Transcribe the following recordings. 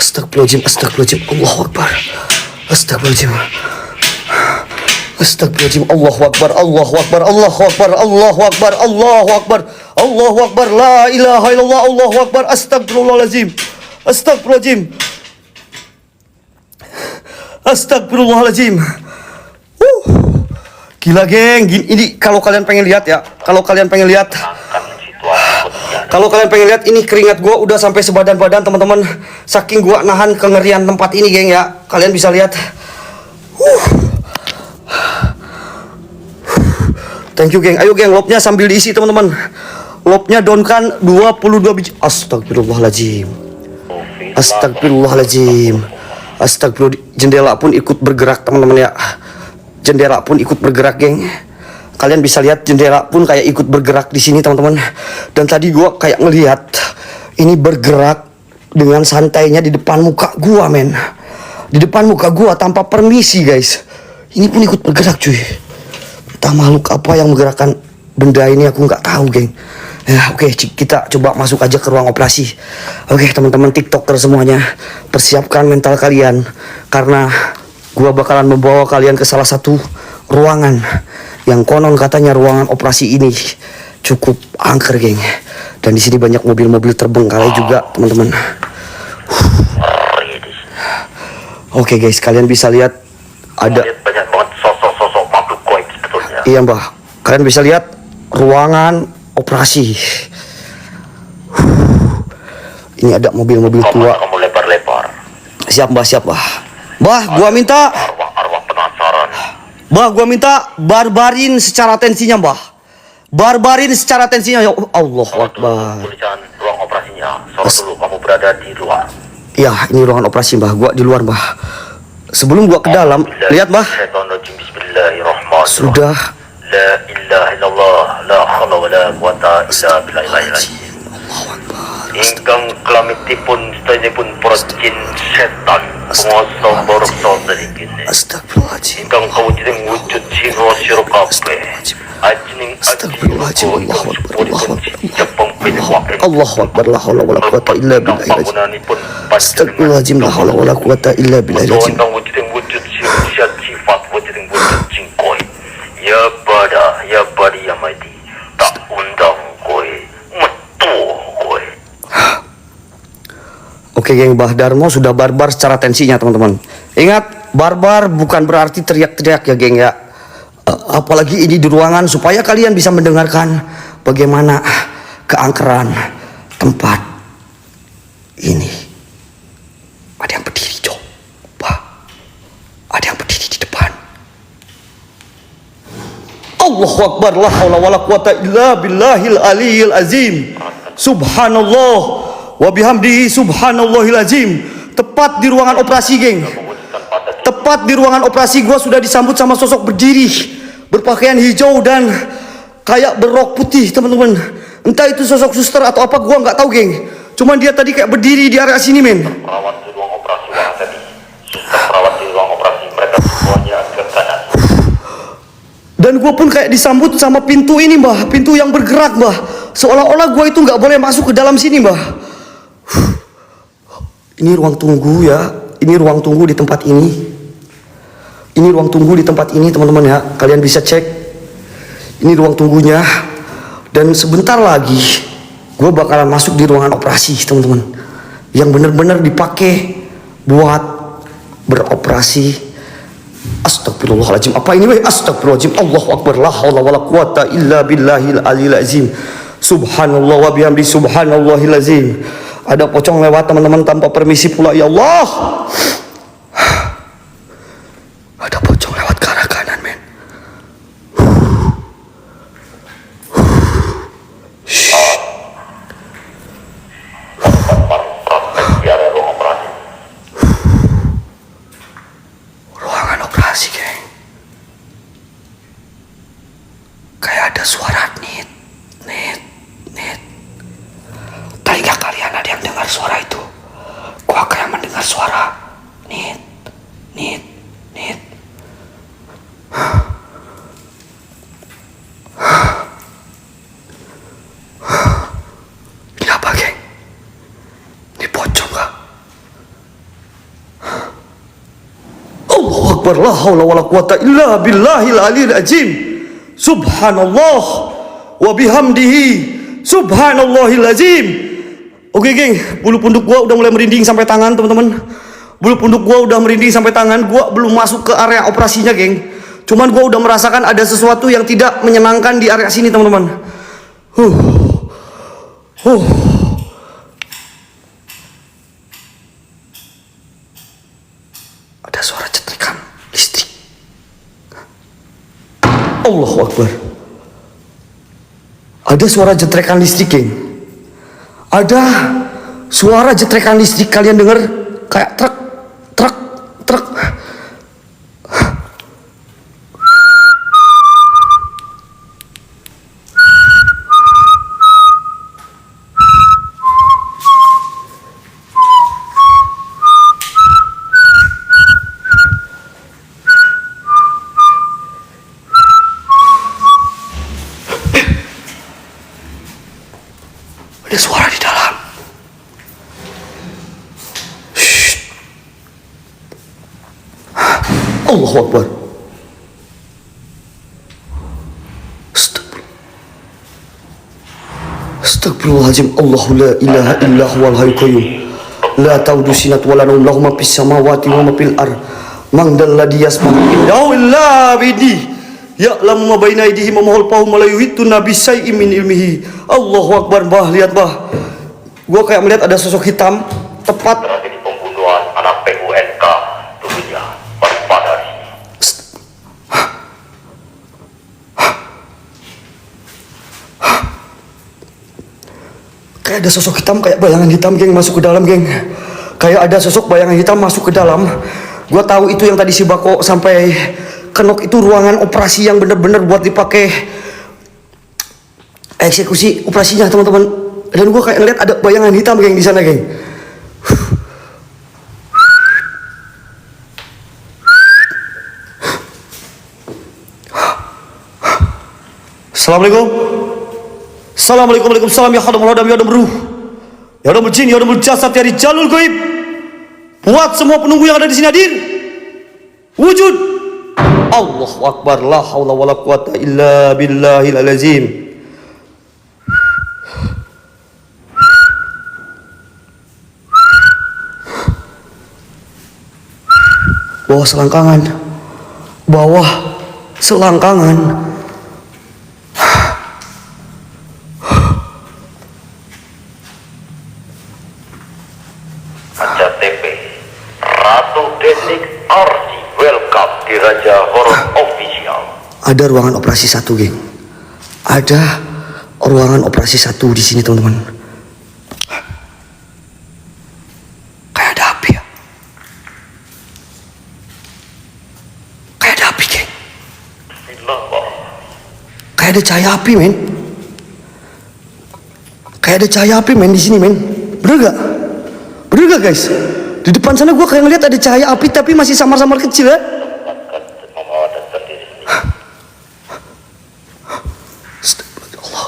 Astagfirullahaladzim, astagfirullahaladzim, Allahu Akbar. Astagfirullahaladzim. Astagfirullahaladzim, Allahu Akbar, Allahu Akbar, Allahu Akbar, Allahu Akbar, Allahu Akbar, Allahu Akbar, la ilaha illallah, Allahu Akbar, astagfirullahaladzim. Astagfirullahaladzim. Astagfirullahaladzim. Gila geng, ini kalau kalian pengen lihat ya, kalau kalian pengen lihat ini keringat gue udah sampai sebadan-badan teman-teman. Saking gue nahan kengerian tempat ini geng ya, kalian bisa lihat. Thank you geng, ayo geng, lobnya sambil diisi teman-teman. Lobnya down kan 22 biji. Astagfirullahaladzim. Astagfirullahaladzim. Astagfirullah, jendela pun ikut bergerak teman-teman ya. Jendela pun ikut bergerak geng. Kalian bisa lihat jendela pun kayak ikut bergerak di sini teman-teman. Dan tadi gua kayak ngelihat ini bergerak dengan santainya di depan muka gua men. Di depan muka gua tanpa permisi guys. Ini pun ikut bergerak cuy. Entah makhluk apa yang menggerakkan benda ini, aku nggak tahu geng. Ya oke, kita coba masuk aja ke ruang operasi. Oke teman-teman tiktoker semuanya, persiapkan mental kalian karena gua bakalan membawa kalian ke salah satu ruangan yang konon katanya ruangan operasi ini cukup angker geng. Dan di sini banyak mobil-mobil terbengkalai juga teman-teman. Oke guys, kalian bisa lihat ada banyak banget sosok-sosok makhluk gaib sebetulnya. Iya mbah, kalian bisa lihat ruangan operasi. Ini ada mobil-mobil tua. Kamu lebar-lebar. Siap mbah, siap mbah. Mbah, gua minta Arwah penasaran. Mbah, gua minta barbarin secara tensinya, Mbah. Barbarin secara tensinya, ya Allahu Akbar. Tulisan ruang operasinya. Sorot dulu kamu berada di luar. Ya, ini ruangan operasi, Mbah. Gua di luar, Mbah. Sebelum gua ke dalam, lihat, Mbah. Bismillahirrahmanirrahim. Sudah. La ilaha illallah, la haula wala quwata illa billahil azim. Allahu Akbar. Ingkang kelamitipun sedayapun para jin setan penguasa barokah dari kene. Astagfirullahaladzim. Ingkang kawujuding wujud sira sira kabeh. Ajning Astagfirullahaladzim. Allahu Akbar. Allahu Akbar. Jepang pinwake. Allahu Akbar. La haula wala quwata illa billahil azim. Astagfirullahaladzim. La haula wala quwata illa billahil azim. Ingkang wujuding wujud sifat wujuding wujud cingkoi. Ya badi ya mati. Tak undang kowe. Metu kowe. Oke geng, Mbah Darmo sudah barbar secara tensinya teman-teman. Ingat, barbar bukan berarti teriak-teriak ya geng ya. Apalagi ini di ruangan supaya kalian bisa mendengarkan bagaimana keangkeran tempat ini. Ada yang berdiri coba. Ada yang berdiri di depan. Allahu Akbar, la haula wala quwata illa billahil aliyil azim. Subhanallah wa bihamdihi subhanallahil azim. Tepat di ruangan operasi geng. Tepat di ruangan operasi gua sudah disambut sama sosok berdiri, berpakaian hijau dan kayak berrok putih teman-teman. Entah itu sosok suster atau apa, gua nggak tahu geng. Cuman dia tadi kayak berdiri di area sini men. Perawat di ruang operasi wah tadi. Suster perawat di ruang operasi mereka semuanya ke kanan. Dan gue pun kayak disambut sama pintu ini mbah, pintu yang bergerak mbah. Seolah-olah gue itu nggak boleh masuk ke dalam sini mbah. Ini ruang tunggu ya, ini ruang tunggu di tempat ini. Ini ruang tunggu di tempat ini teman-teman ya, kalian bisa cek. Ini ruang tunggunya. Dan sebentar lagi gue bakalan masuk di ruangan operasi teman-teman, yang benar-benar dipakai buat beroperasi. Astagfirullahaladzim, apa ini weh? Astagfirullahaladzim, Allahu Akbar, la haula wala quwata illa billahil aliyil azim. Subhanallah wa bihamdi subhanallahil azim. Ada pocong lewat teman-teman tanpa permisi pula, ya Allah. Ada pocong lewat ke arah kanan men. Ruangan operasi geng. Kayak ada suara nit. Telinga kalian ada yang dengar suara itu? Gua kayak mendengar suara nit. Ini apa geng? Ini pocong kah? Akbar, la haula wala quwata illa billahil aliyil azim. Subhanallah wa bihamdihi subhanallahil azim. Oke geng, bulu punduk gua udah mulai merinding sampai tangan teman-teman. Bulu punduk gua udah merinding sampai tangan. Gua belum masuk ke area operasinya geng. Cuman gua udah merasakan ada sesuatu yang tidak menyenangkan di area sini teman-teman. Ada suara cetrikan listrik. Allahu Akbar. Ada suara jetrekan listrik geng. Ada suara jetrekan listrik, kalian dengar kayak truk. Ada suara di dalam. Shh. Allahu Akbar. Astagfirullahaladzim. Allahu la ilaha illa huwal hayyul qayyum. La ta'udu sinat wa la nawm lahu ma fis samawati wa ma fil ard. Man dalladhi yasma'u indahu illa bidi. Ya'lamu ma baina aydihim wa ma khalfahum wa la yuhituna bi syai'in min ilmihi. Allahu Akbar. Bah, lihat bah. Gua kayak melihat ada sosok hitam tepat Tragedi pembunuhan anak PUNK dunia berpadari. Kayak ada sosok hitam, kayak bayangan hitam geng masuk ke dalam geng. Kayak ada sosok bayangan hitam masuk ke dalam. Gua tahu itu yang tadi si Bako sampai kenok itu ruangan operasi yang bener-bener buat dipakai eksekusi operasinya teman-teman. Dan gue kayak ngeliat ada bayangan hitam geng di sana geng. Assalamualaikum. Assalamualaikum. Waalaikumsalam. Ya khadamul hadam, ya khadamul ruh, ya khadamul jin, ya khadamul jasad, ya rijalul gaib. Buat semua penunggu yang ada di sini hadir. Wujud. Allahu Akbar. La haula wala quwata illa billahil azim. Bawah selangkangan. Bawah selangkangan. Aja TP Ratu Detik RC welcome di Raja Horor Official. Ada ruangan operasi satu geng. Ada ruangan operasi satu di sini teman-teman. Kayak ada api ya. Kayak ada api geng. Kayak ada cahaya api men. Kayak ada cahaya api men di sini men. Bener gak? Bener gak guys? Di depan sana gue kayak ngeliat ada cahaya api tapi masih samar-samar kecil ya. Allah.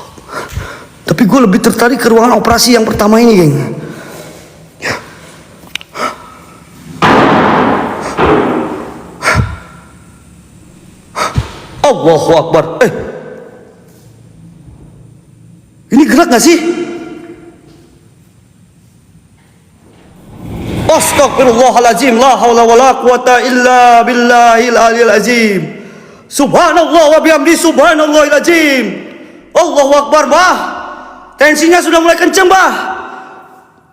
Tapi gue lebih tertarik ke ruangan operasi yang pertama ini geng. Allahu Akbar. Ini gerak gak sih? Astagfirullahaladzim. La hawla wa la quwata illa billahil aliyil azim. Subhanallah wa bihamdi subhanallahil azim. Allahu Akbar bah. Tensinya sudah mulai kenceng bah.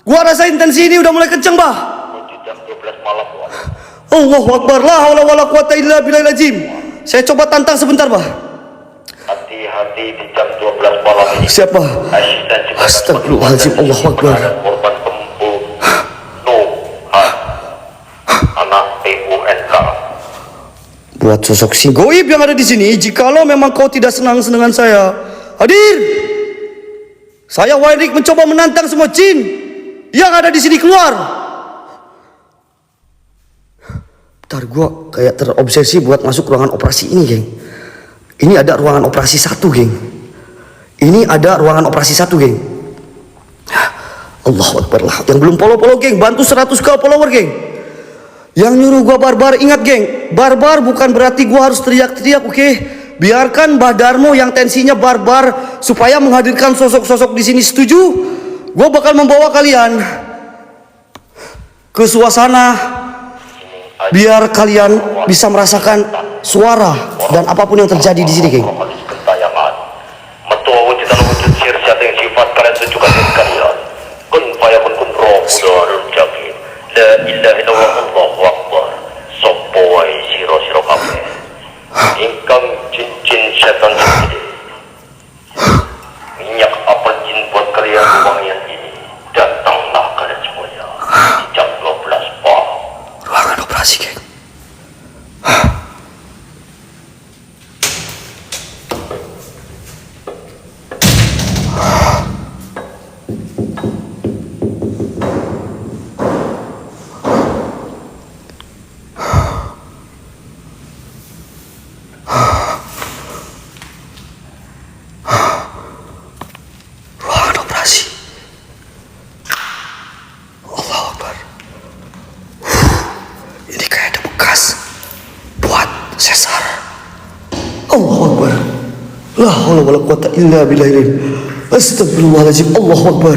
Gua rasain tensi ini udah mulai kenceng bah. Jam 12 malam. Allahu Akbar. La hawla wa la quwata illa billahil azim. Saya coba tantang sebentar bah. Hati-hati di jam 12 malam ini. Siapa? Astagfirullahaladzim. Allahu Akbar. Korban pembunuhan anak PUNK. Buat sosok si goib yang ada di sini, jikalau memang kau tidak senang dengan saya, hadir. Saya Wairik mencoba menantang semua jin yang ada di sini keluar. Bentar, gue kayak terobsesi buat masuk ruangan operasi ini, geng. Ini ada ruangan operasi satu, geng. Ini ada ruangan operasi satu, geng. Allahu Akbar lah. Yang belum follow-follow, geng, bantu 100k follower, geng. Yang nyuruh gua barbar, ingat geng, barbar bukan berarti gua harus teriak-teriak, oke? Biarkan Mbah Darmo yang tensinya barbar supaya menghadirkan sosok-sosok di sini, setuju? Gua bakal membawa kalian ke suasana biar kalian bisa merasakan suara dan apapun yang terjadi di sini, geng. Gentayangan. Metua wujudan wujud sirsyat yang sifat kalian tunjukkan diri kalian. Kun fayakun kun roh udarul jamin. La ilaha illallah Allahu akbar. Sopoi siro kabeh. Ingkang cincin setan segede. Minyak apel jin buat kalian lumayan ini. Datanglah kalian semuanya di jam 12 pagi. Ruangan operasi, geng. Ruangan operasi. Allahu Akbar. Ini kayak ada bekas buat sesar. Allahu Akbar. La haula wala quwata illa billah. Astagfirullahaladzim. Allahu Akbar.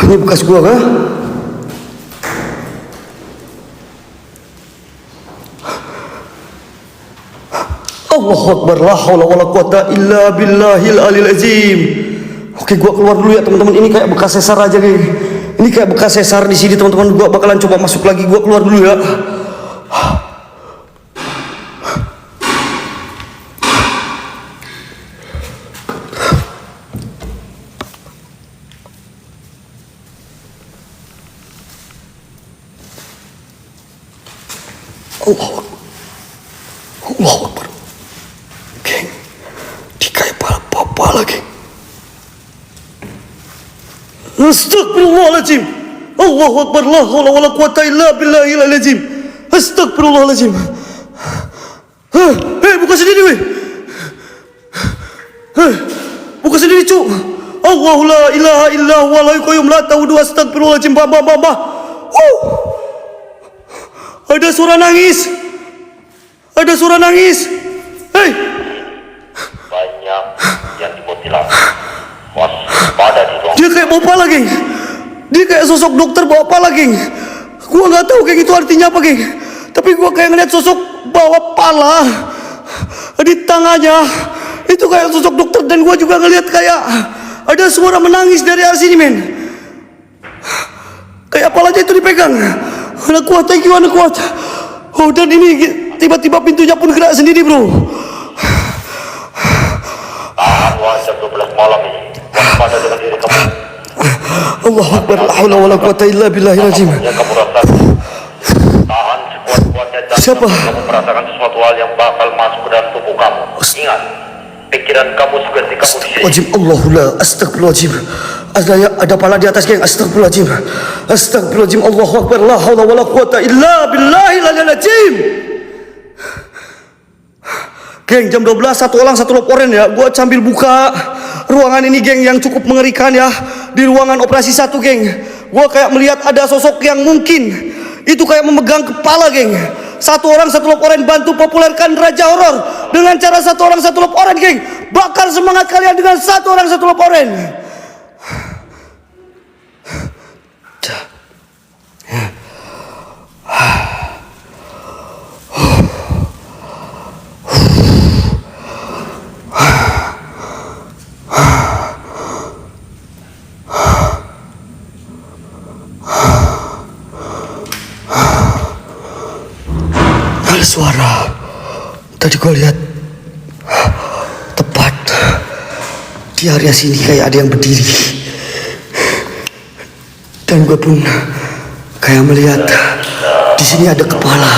Ini bekas gua kah? Allahu Akbar. La haula wala quwata illa billahil alil azim. Oke, gua keluar dulu ya teman-teman. Ini kayak bekas sesar aja, geng. Ini kayak bekas sesar di sini teman-teman. Gua bakalan coba masuk lagi. Gua keluar dulu ya. Allahu Akbar. Allahu Akbar. Geng, di kayak pala lagi. Astagfirullahaladzim. Allahu Akbar. La haula wala quwata illa billahil azim. Astagfirullahaladzim. Buka sendiri, weh. Buka sendiri, cu. Allahu la ilaha illa huwa la yuqayyum la ta'udu. Astagfirullahaladzim. Bah. Ada suara nangis. Ada suara nangis. Hei. Banyak yang dimutilasi. Waspada di ruang. Dia kayak bawa pala, geng. Dia kayak sosok dokter bawa pala, geng. Gua nggak tahu, geng, itu artinya apa, geng. Tapi gua kayak ngeliat sosok bawa pala di tangannya. Itu kayak sosok dokter, dan gua juga ngeliat kayak ada suara menangis dari arah sini, men. Kayak palanya itu dipegang. Anak kuat, thank you, anak kuat. Oh, dan ini tiba-tiba pintunya pun gerak sendiri, bro. Tahan jam 12 malam ini. Waspada dengan diri kamu. Allahu Akbar. La haula wala quwata illa billahil azim. Yang kamu rasakan. Tahan sekuat-kuatnya dan Siapa? kamu merasakan sesuatu hal yang bakal masuk ke dalam tubuh kamu. Ingat, pikiran kamu seperti kamu di sini. Wajib Allahullah. Astagfirullahaladzim. Ada pala di atas, geng. Astagfirullahaladzim. Astagfirullahaladzim. Allahu Akbar. La haula wala quwata illa billahil azim. Geng, jam 12, satu orang satu lop oren ya. Gua sambil buka ruangan ini, geng, yang cukup mengerikan ya. Di ruangan operasi 1, geng. Gua kayak melihat ada sosok yang mungkin itu kayak memegang kepala, geng. Satu orang satu lop oren, bantu populerkan Raja Horor dengan cara satu orang satu lop oren, geng. Bakar semangat kalian dengan satu orang satu lop oren. Ada suara. Tadi gue lihat tepat di area sini kayak ada yang berdiri. Dan gue pun kayak melihat di sini ada kepala.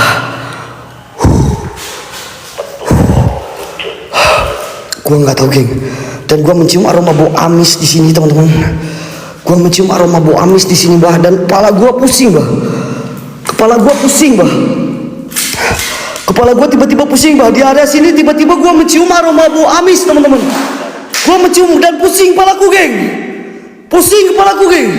Gue nggak tahu, geng. Dan gue mencium aroma bau amis di sini, teman-teman. Gue mencium aroma bau amis di sini, bah. Dan kepala gue pusing, bah. Kepala gue pusing, bah. Kepala gue tiba-tiba pusing, bah. Di area sini tiba-tiba gue mencium aroma bau amis, teman-teman. Gue mencium dan pusing kepalaku, geng. Pusing kepalaku, geng.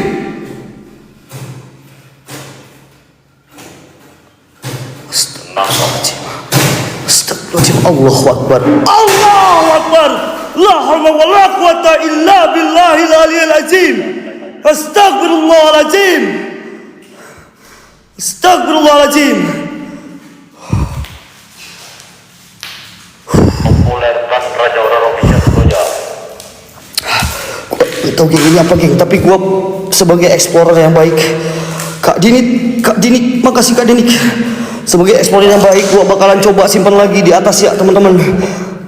Astagfirullahaladzim. Allahu Akbar. Allahu Akbar. La hawla wa la quwata illa billahil aliyil azim. Astagfirullahaladzim. Astagfirullahaladzim. Populerkan Raja Roro bisa saja. Gua tahu geng ini apa geng, tapi gua sebagai explorer yang baik, Kak Dinik, makasih Kak Dinik. Sebagai explorer yang baik, gua bakalan coba simpan lagi di atas ya teman-teman.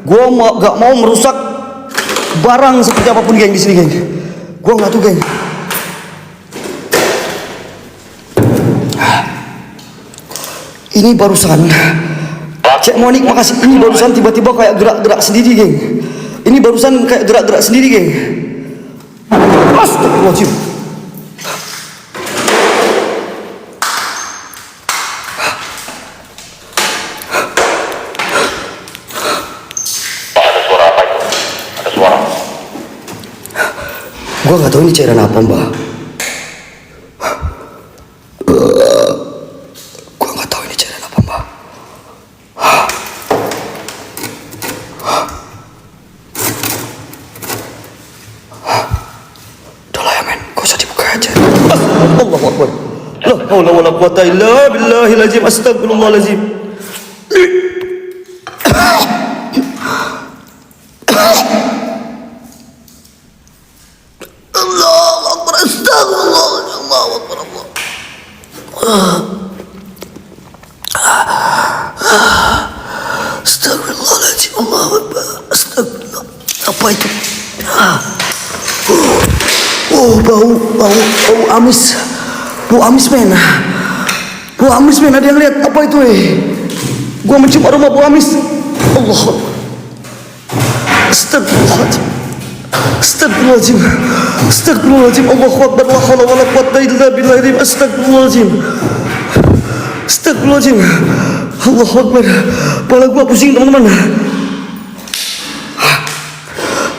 Gua gak mau merusak barang seperti apapun geng di sini geng. Gua nggak tuh geng. Ini barusan, Cek Monik makasih. Ini barusan tiba-tiba kayak gerak-gerak sendiri geng. Ini barusan kayak gerak-gerak sendiri geng. Astagfirullahaladzim. Pak, ada suara apa itu? Ada suara. Gua nggak tahu ini cairan apa mbak. Gua nggak tahu ini cairan apa mbak. Udah lah ya men, gak usah dibuka aja. Allahu Akbar. La haula wala quwata illa billahil azim. Astagfirullahalazim. Allahu Akbar. Astagfirullahalazim. Allahu Akbar. Astagfirullahaladzim. Allahu Akbar. Astagfirullah. Apa itu? Bau amis. Bau amis men. Bau amis men, ada yang lihat apa itu Gua mencium aroma bau amis. Allah. Astagfirullahaladzim. Astagfirullahaladzim. Astagfirullahaladzim. Allahu Akbar. La haula wala quwata illa billahil. Astagfirullahaladzim. Astagfirullahaladzim. Allahu Akbar. Kepala gua pusing teman-teman.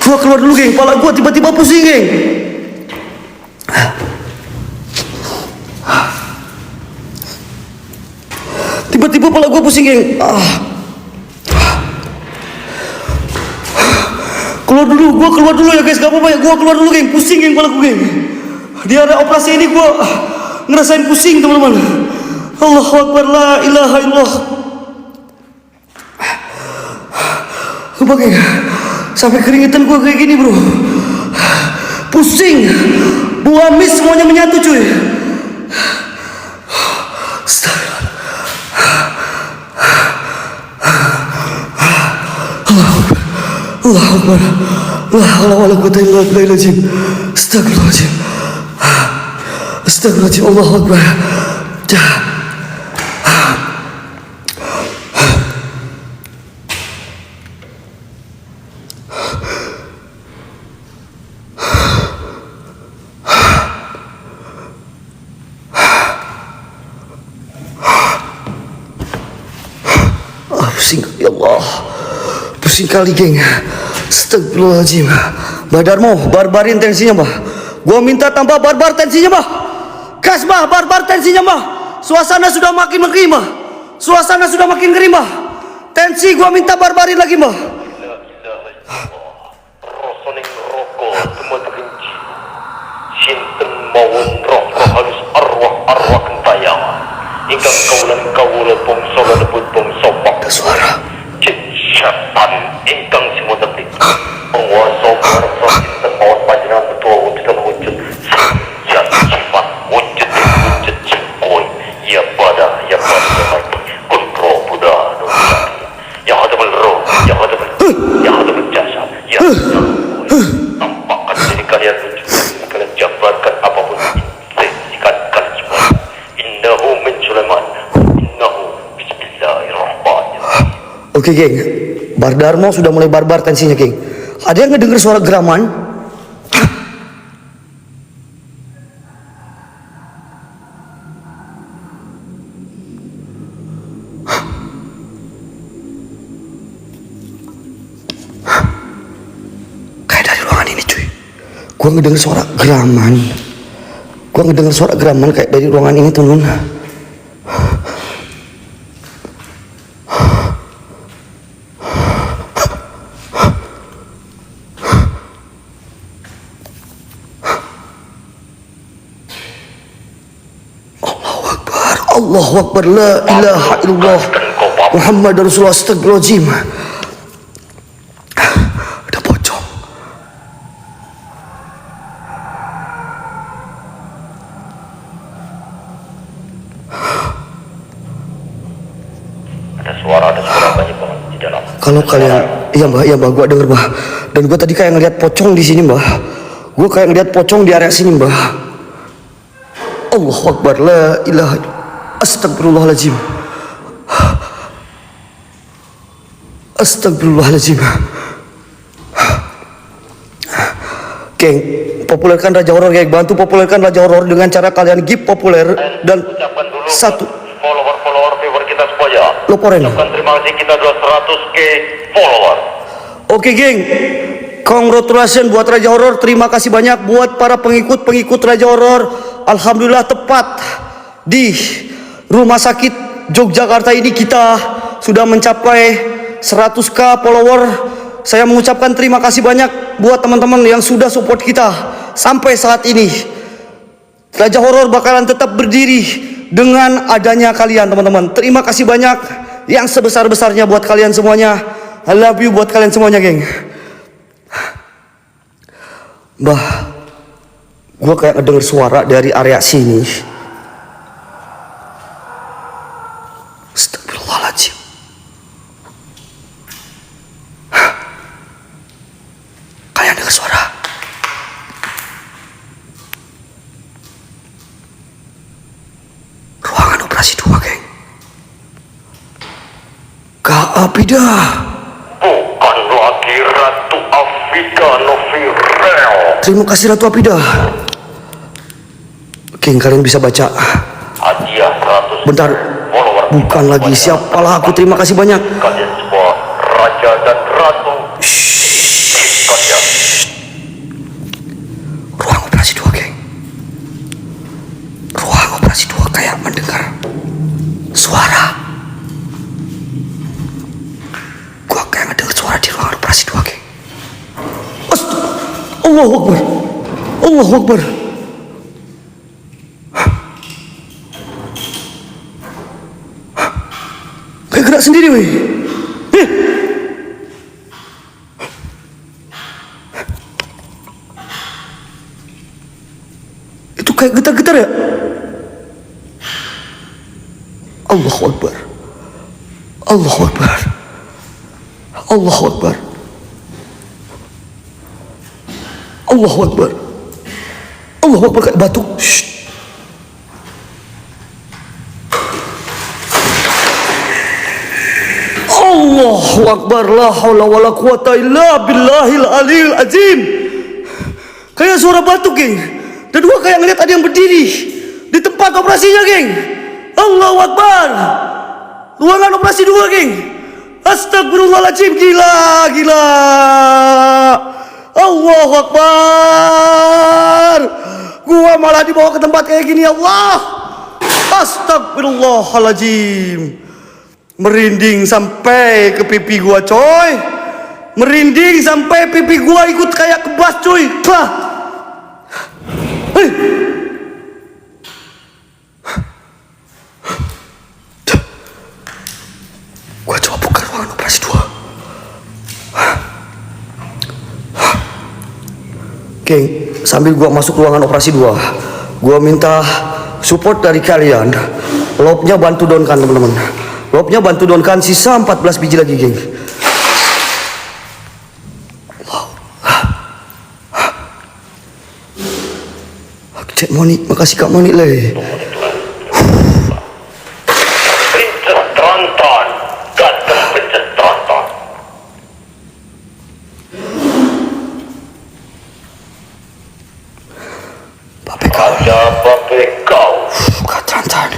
Gua keluar dulu geng. Kepala gua tiba-tiba pusing geng. Tiba-tiba kepala gua pusing geng. Keluar dulu ya guys, gak apa-apa ya. Gua keluar dulu geng, pusing geng kepala gua geng. Di area operasi ini gua ngerasain pusing teman-teman. Allahu Akbar. La ilaha illallah. Coba geng, sampai keringetan gua kayak gini bro. Pusing. Bau amis semuanya menyatu cuy. Allahu Akbar. La haula wala quwata illa billahil azim. Astagfirullahaladzim. Astagfirullahaladzim. Allahu Akbar. Pusing ya Allah. Pusing kali geng. Astagfirullahaladzim. Mbah Darmo, barbarin tensinya mbah. Gua minta tambah barbar tensinya mbah. Gas mbah, barbar tensinya mbah. Suasana sudah makin ngeri mbah. Suasana sudah makin ngeri mbah. Tensi gua minta barbarin lagi mbah. Rosoning roko semua terinci. Sinten mawon roh halus arwah kentayangan. Ingkang kaulan bangsa lebut bangsa pak. Ada suara. Syaitan ingkang semua tepik. Penguasa berasa sinten mawon panjenengan betua wujudan wujud. Jati sifat wujud cingkoi. Ya pada mati. Kontrol Buddha yang ada roh, yang ada jasa, yang tampakkan diri kalian wujudkan, kalian jabarkan apapun intensikan kalian semua. Innahu min Sulaiman, innahu bismillahirrahmanirrahim. Oke geng, Bar Darmo sudah mulai barbar tensinya geng. Ada yang ngedenger suara geraman? Kayak dari ruangan ini cuy. Gua ngedenger suara geraman. Gua ngedenger suara geraman kayak dari ruangan ini temen. Allahu Akbar, la ilaha illallah Muhammad Rasulullah. Astagfirullahaladzim. Ada pocong. Ada suara banyak banget di dalam. Kalau kalian, iya mbah, gua denger mbah. Dan gua tadi kayak ngeliat pocong di sini mbah. Gua kayak ngeliat pocong di area sini mbah. Allahu Akbar, la ilaha illallah. Astagfirullahaladzim. Astagfirullahaladzim. Geng, populerkan Raja Horor, geng. Bantu populerkan Raja Horor dengan cara kalian give populer dan ucapkan dulu satu follower viewer kita semuanya. loporen. Ucapkan terima kasih kita sudah 100k follower. Oke geng, congratulations buat Raja Horor. Terima kasih banyak buat para pengikut Raja Horor. Alhamdulillah tepat di rumah sakit Yogyakarta ini kita sudah mencapai 100k follower. Saya mengucapkan terima kasih banyak buat teman-teman yang sudah support kita sampai saat ini. Raja Horor bakalan tetap berdiri dengan adanya kalian teman-teman. Terima kasih banyak yang sebesar-besarnya buat kalian semuanya. I love you buat kalian semuanya geng. Mbah, gue kayak ngedenger suara dari area sini. Astagfirullahaladzim. Kalian dengar suara? Ruangan operasi 2 geng. Kak Abida. Bukan lagi Ratu Afida Novirel. Terima kasih Ratu Abida. Geng, kalian bisa baca. Hadiah 100 Bentar, follower. bukan lagi. Siapalah aku, terima kasih banyak. Kalian semua raja dan ratu. Kalian Ruang operasi 2 geng. Ruang operasi 2 kayak mendengar suara. Gua kayak ngedengar suara di ruangan operasi 2 geng. Allahu Akbar. Allahu Akbar. Kayak gerak sendiri weh. Itu kayak getar-getar ya? Allahu Akbar. Allahu Akbar. Allahu Akbar. Allahu Akbar. Allahu Akbar, kayak batuk. Shh. Allahu Akbar, la haula wala quwata illa billahil aliyil azim. Kayak suara batuk geng. Dan gua kayak ngeliat ada yang berdiri di tempat operasinya geng. Allahu Akbar. Ruangan operasi 2 geng. Astagfirullahaladzim, gila. Allahu Akbar. Gua malah dibawa ke tempat kayak gini, Allah. Astagfirullahaladzim. Merinding sampai ke pipi gua coy. Merinding sampai pipi gua ikut kayak kebas coy. Lah. Gua coba buka ruangan operasi 2. Geng, sambil gua masuk ruangan operasi 2, gua minta support dari kalian. Lobnya bantu downkan teman-teman. Lobnya bantu downkan, sisa 14 biji lagi geng. Cek Moni, makasih Kak Moni le. Princess Tronton. Datang Princess Tronton. Babe kau, Raja Babe kau. Kak Trantan.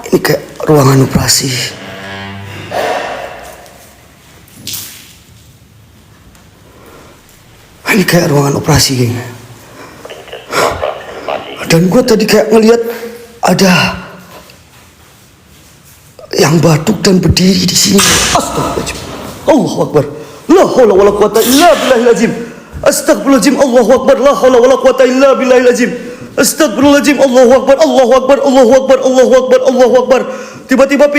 Ini kayak ruangan operasi. Ini kayak ruangan operasi, geng. Princess Tranta masih. Dan gue tadi kayak ngeliat ada yang batuk dan berdiri di sini. Astagfirullahaladzim. Allahu Akbar. La haula wala quwata illa billahil azim. Astagfirullahaladzim. Allahu Akbar. La haula wala quwata illa billahil azim. Astagfirullahaladzim. Allahu Akbar. Allahu Akbar. Allahu Akbar. Allahu Akbar. Allahu Akbar. Tiba-tiba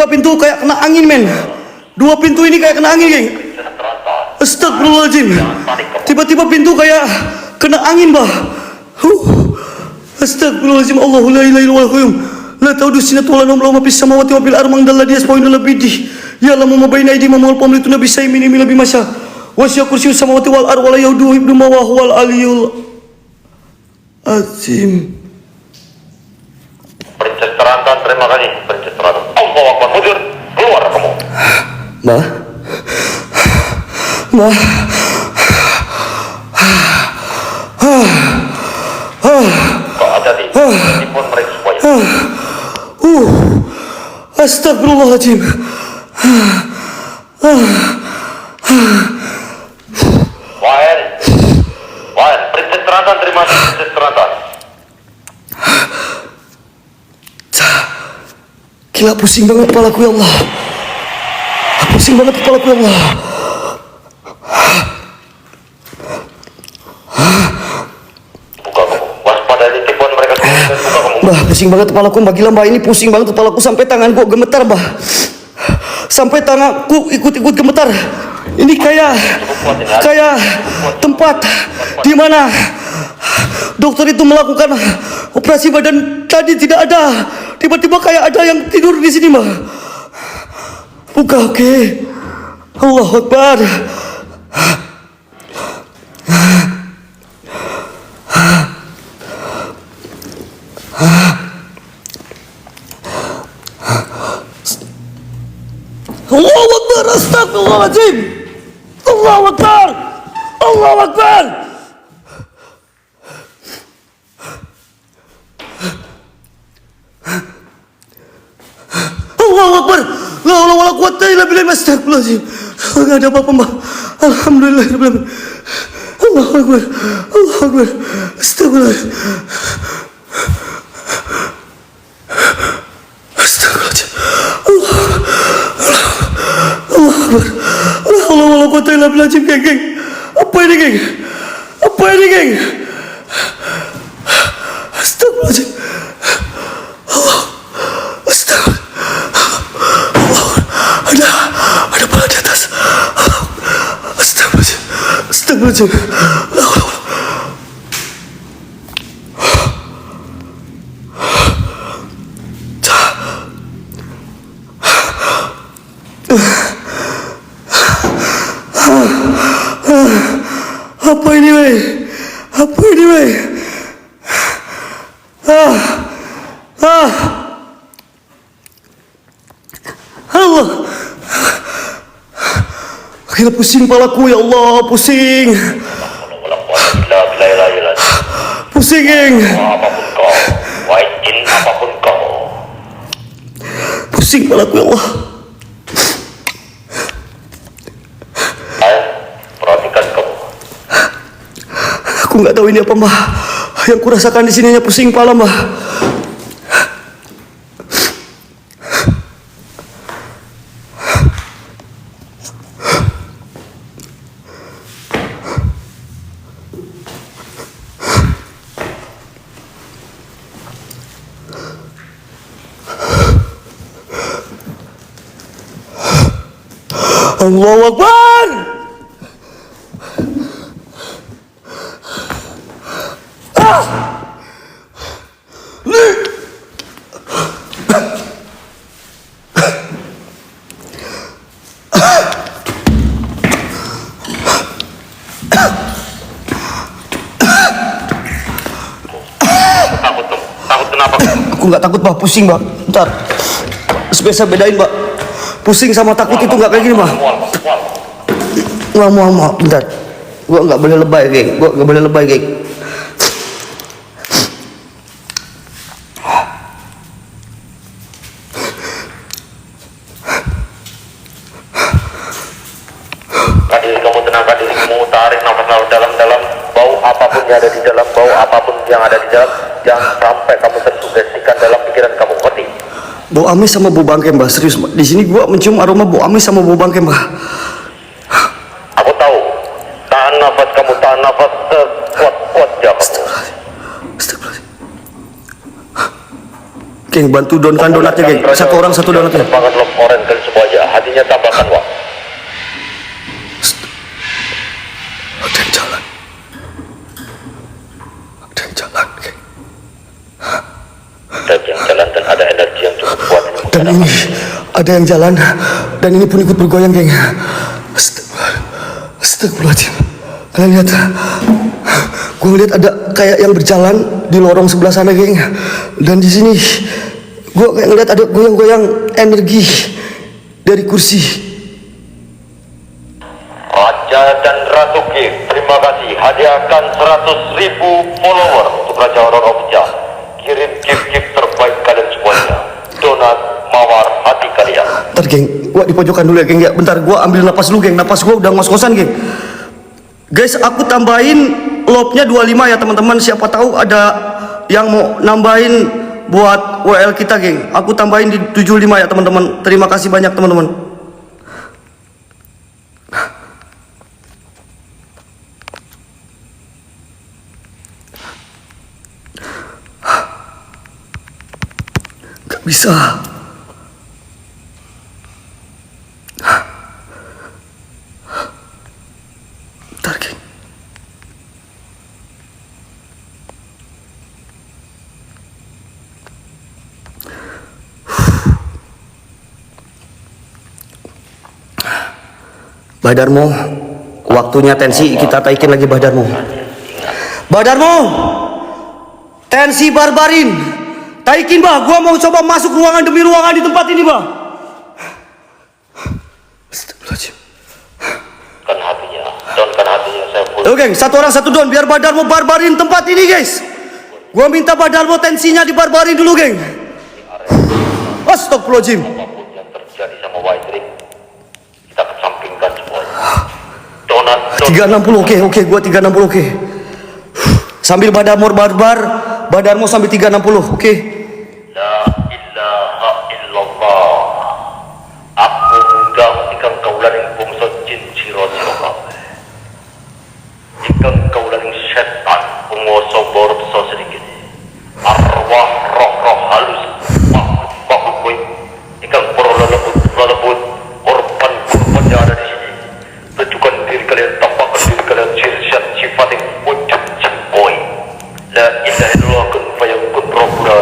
pintu kayak kena angin, men. Dua pintu ini kayak kena angin, geng. Princess Tranta. Astagfirullahaladzim. Tiba-tiba pintu kayak kena angin, bah. Astagfirullahaladzim. Allahu la ilaha illallah qayyum. La ta'udu sinatu wa la nawm lahu ma fis samawati wa fil ardi man dalla yasma'u illa bidih. Ya lamu ma baina aydihim wa ma khalfahum la tunabbi shay'in min ilmihi masya. Wa sya kursiyyus samawati wal ardi wa la yauduhu hifdhuhuma wa huwal aliyyul azim. Princess Tranta, terima kasih. Princess Tranta. Allahu Akbar. Mundur. Keluar kamu. Ma. Ma. Kau hati-hati. Telepon mereka semuanya. Astagfirullahaladzim. Wayan. Princess Tranta, terima kasih. Princess Tranta. Gila, pusing banget kepalaku, ya Allah. Pusing banget kepalaku, ya Allah. Buka kamu. Waspadai telepon mereka semuanya. Buka kamu. Mbah, pusing banget kepalaku, Mbah. Gila, Mbah, ini pusing banget kepalaku sampai tanganku gemetar, Mbah. Sampai tanganku ikut-ikut gemetar. Ini kayak tempat di mana dokter itu melakukan operasi badan tadi tidak ada. Tiba-tiba kayak ada yang tidur di sini, Mbah. Buka, oke. Allahu Akbar. Allahu Akbar. Astagfirullahaladzim. Allahu Akbar. Allahu Akbar. Allahu Akbar. La haula wala quwata illa billah. Astagfirullahaladzim. Enggak ada apa-apa, Mbak. Alhamdulillahirabbil alamin. Allahu Akbar. Allahu Akbar. Astagfirullahaladzim. Astagfirullahaladzim. Allahu Akbar. La haula wala quwata illa billah, geng. Apa ini, geng? Apa ini, geng? Astagfirullahaladzim. Ada bala di atas. Astagfirullahaladzim. Apa ini, weh? Apa ini, weh? Allah. Gila, pusing palaku, ya Allah, pusing. Pusing, geng. Apapun kau, wahai jin apapun kau. Pusing palaku, ya Allah. Perhatikan kamu. Aku nggak tahu ini apa, Mbah. Yang kurasakan di sini hanya pusing kepala, Mbah. Allahu Akbar. Takut kenapa? Aku nggak takut, Mbah. Pusing, Mbah. Bentar. Spesial bedain, Mbak. Pusing sama takut itu nggak kayak gini, Mbah. Mual. Bentar. Gua nggak boleh lebay, geng. Gua nggak boleh lebay, geng. Tadi kamu tenang. tenangkan dirimu, tarik nafas dalam-dalam. Bau apapun yang ada di dalam, bau apapun yang ada di dalam, jangan sampai kamu tersugestikan dalam pikiran kamu. Ngerti? Bau amis sama bau bangkai, Mbah. Serius, Mbah. Di sini gua mencium aroma bau amis sama bau bangkai, Mbah. Aku tahu. Tahan nafas kamu, tahan nafas sekuat-kuatnya kamu. Astagfirullahaladzim. Geng, bantu donkan donatnya, geng. Satu orang satu donatnya. Banget love orange kali semuanya. Hatinya tambahkan wah. Ada yang jalan. Ada yang jalan, geng. Ada yang jalan dan ada energi yang cukup kuat. Dan ini ada yang jalan dan ini pun ikut bergoyang, geng. Astagfirullahaladzim. Kalian lihat, gue ngeliat ada kayak yang berjalan di lorong sebelah sana, geng. Dan di sini gue kayak ngeliat ada goyang-goyang energi dari kursi. Raja dan Ratu Gift, terima kasih. Hadiahkan 100.000 follower untuk Raja Horor Obja. Kirim gift-gift terbaik kalian semuanya. Donat mawar hati kalian. Bentar, geng, gue di pojokan dulu ya, geng. Ya, bentar, gue ambil napas dulu, geng. Napas gue udah ngos-ngosan, geng. Guys, aku tambahin lobnya 25 ya, teman-teman. Siapa tahu ada yang mau nambahin buat WL kita, geng. Aku tambahin di 75 ya, teman-teman. Terima kasih banyak, teman-teman. Gak bisa. Bentar, geng. Badarmo, waktunya tensi kita taikin lagi Badarmo. Badarmo, tensi barbarin, taikin, bah. Gua mau coba masuk ruangan demi ruangan di tempat ini, bah. Astagfirullahaladzim. Kan hatinya, donkan hatinya saya pun. Oke, geng, satu orang satu don biar Badarmo barbarin tempat ini, guys. Gua minta Badarmo tensinya dibarbarin dulu, geng. Astagfirullahaladzim. Apapun yang terjadi sama White Ring, kita kesampingkan semuanya. Donat 360, oke, gua 360, oke. Sambil Badarmo barbar, Badarmo sambil 360, oke. La ilaha illallah. Aku mudah ikang kaularing bungso jin siro-siro kabeh. Ikang kaularing setan penguasa borot so sedikit. Arwah roh-roh halus makhluk kowe ikang para lelebut korban yang ada di sini. Tunjukkan diri kalian, tampakkan diri kalian sirsyat sifat yang wujud jengkoi. La ilaha illallah kun fayakun rohuna.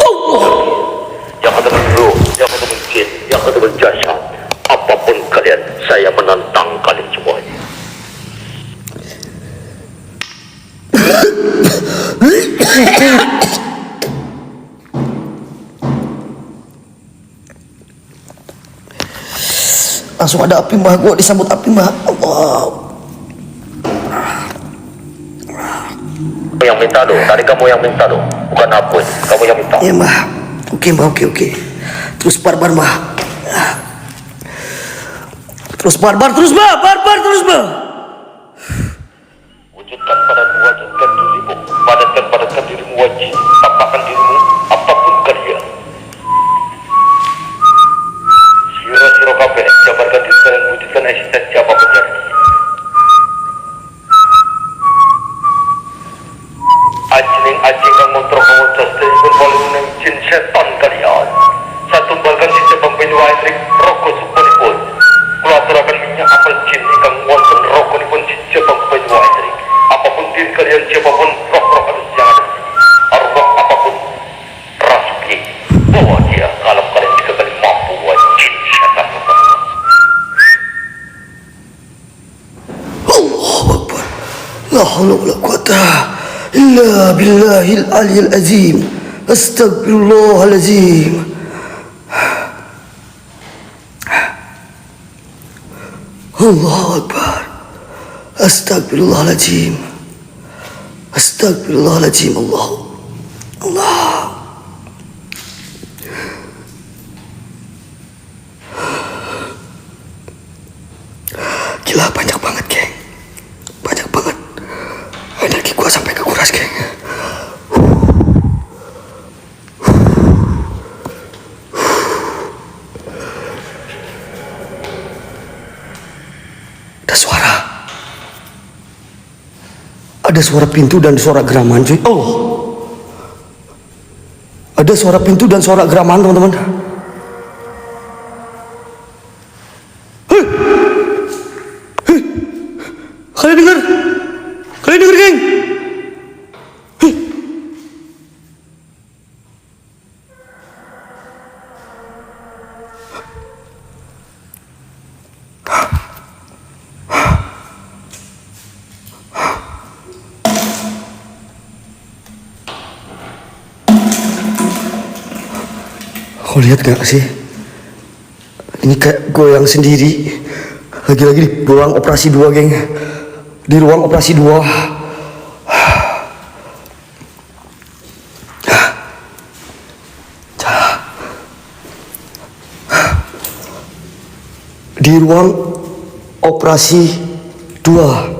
Yang ada roh, yang ada jin, yang ada jasad. Apapun kalian, saya menantang kalian semuanya. Langsung ada api, mbah. Gua disambut api, mbah. Allah. Kamu yang minta dong, tadi kamu yang minta dong, bukan aku. Kamu yang minta. Ya, mbah. Oke, mbah, oke. Terus barbar, mbah. Terus barbar, terus, mbah. Barbar, terus, mbah. Wujudkan wajibkan dirimu, padatkan dirimu wajib, tampakkan dirimu apapun kalian. Siro kabeh, jabarkan diri kalian, wujudkan eksistensi apapun jadi. Anjing kang montro pun paling jin setan kalian. Saya tumbalkan si Jepang Benu Aitrik roko supunipun. Kula aturaken minyak apel jin ingkang wonten rokonipun si Jepang Benu Aitrik. Apapun diri kalian, siapapun roh-roh halus yang ada di sini, arwah apapun, rasuki, bawa dia kalau kalian juga kali mampu wajib setan. Allahu Akbar. La haula wala quwata illa billahil aliyil azim. Astagfirullahalazim. Allahu Akbar. Astagfirullahalazim. Astagfirullahalazim. Allah. Gila, banyak banget, geng. Ada suara pintu dan suara geraman, cuy. Oh, ada suara pintu dan suara geraman, teman-teman. Hei, hei, kalian dengar? Kalian dengar, geng? Hei. Kau lihat gak sih? Ini kayak goyang sendiri. Lagi-lagi di ruang operasi 2, geng. Di ruang operasi 2. Di ruang operasi 2.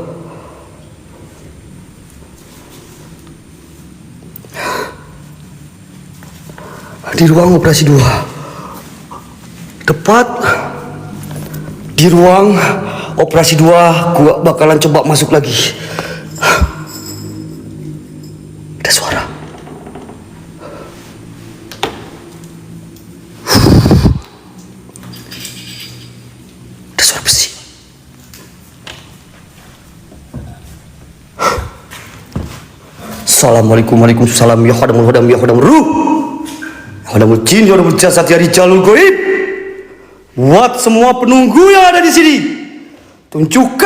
Di ruang operasi 2. Tepat di ruang operasi 2, gua bakalan coba masuk lagi. Ada suara. Ada suara besi. Assalamualaikum, waalaikumsalam, ya khadamul khadam, ya khadamul ruh. Hadamul jin, hadamul jasad, ya rijalul goib. Buat semua penunggu yang ada di sini, tunjukkan